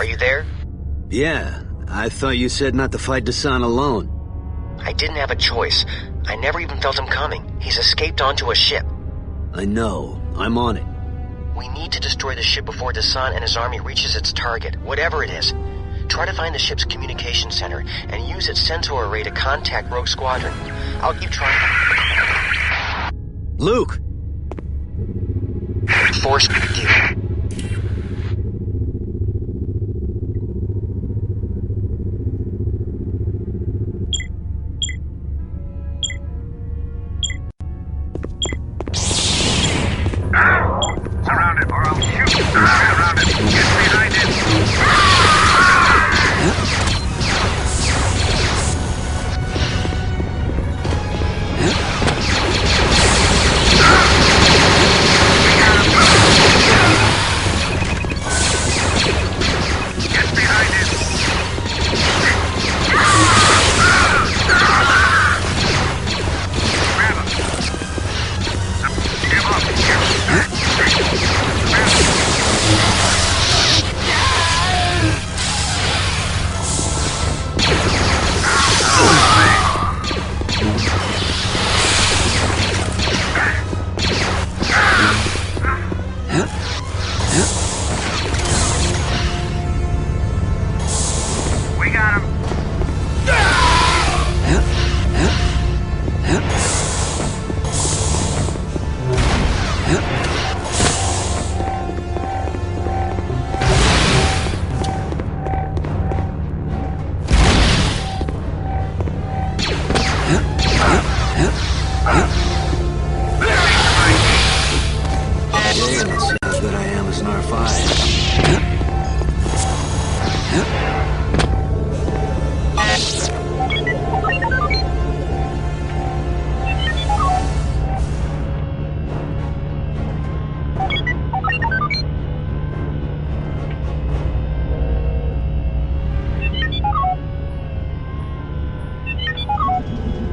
Are you there? Yeah, I thought you said not to fight Dasan alone. I didn't have a choice. I never even felt him coming. He's escaped onto a ship. I know. I'm on it. We need to destroy the ship before Dasan and his army reaches its target, whatever it is. Try to find the ship's communication center and use its sensor array to contact Rogue Squadron. I'll keep trying. Luke! Force you. Surround it, or I'll shoot. Around it. Get behind it.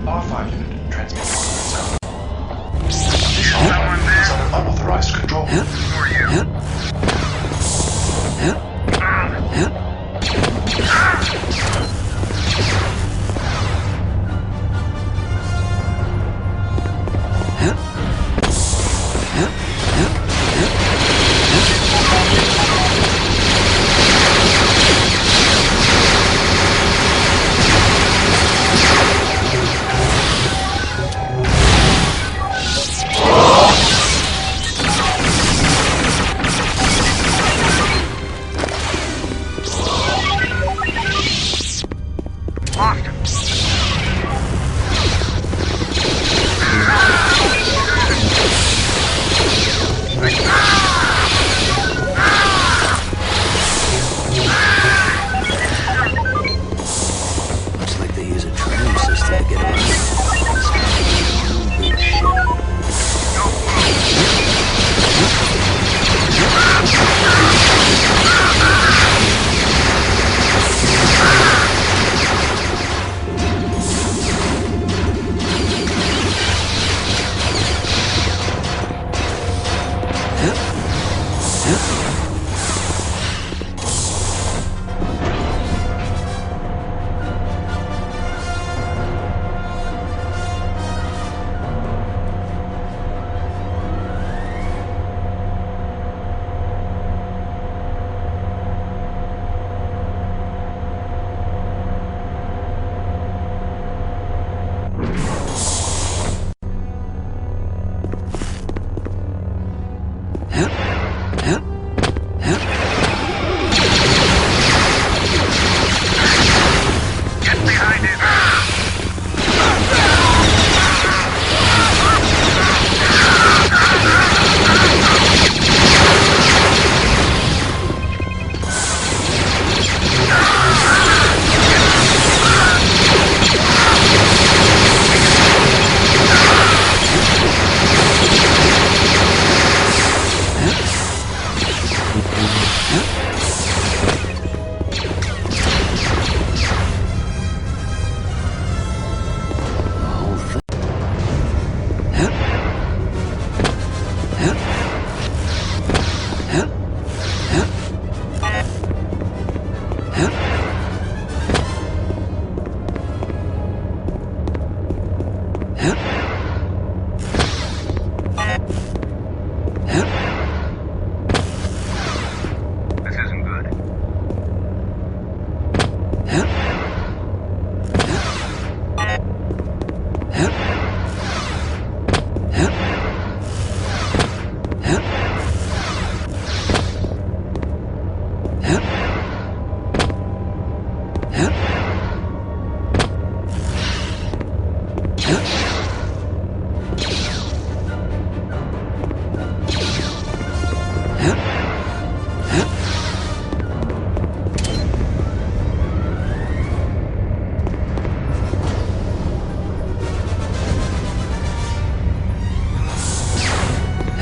R5 unit, transmit coordinates. Additional is on an unauthorized control. Who are you?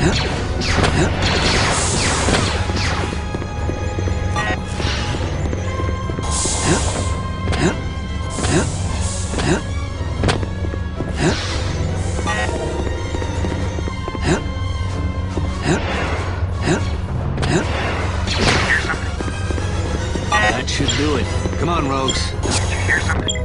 That should do it. Come on, rogues. Hear something?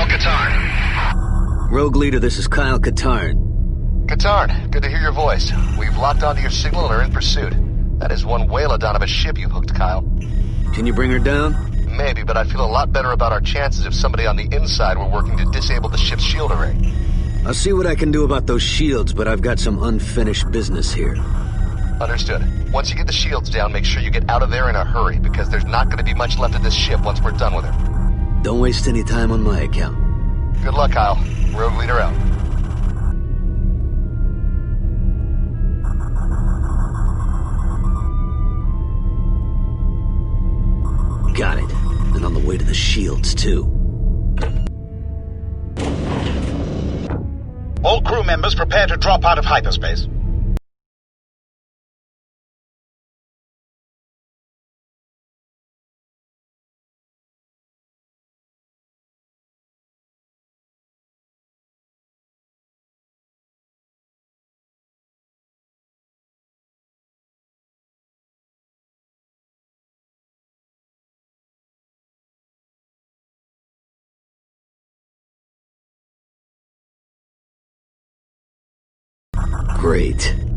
Get behind Rogue Leader, this is Kyle Katarn. Katarn, good to hear your voice. We've locked onto your signal and are in pursuit. That is one whalodon of a ship you hooked, Kyle. Can you bring her down? Maybe, but I feel a lot better about our chances if somebody on the inside were working to disable the ship's shield array. I'll see what I can do about those shields, but I've got some unfinished business here. Understood. Once you get the shields down, make sure you get out of there in a hurry, because there's not going to be much left of this ship once we're done with her. Don't waste any time on my account. Good luck, Kyle. Rogue Leader out. Got it. And on the way to the shields, too. all crew members prepare to drop out of hyperspace. Great.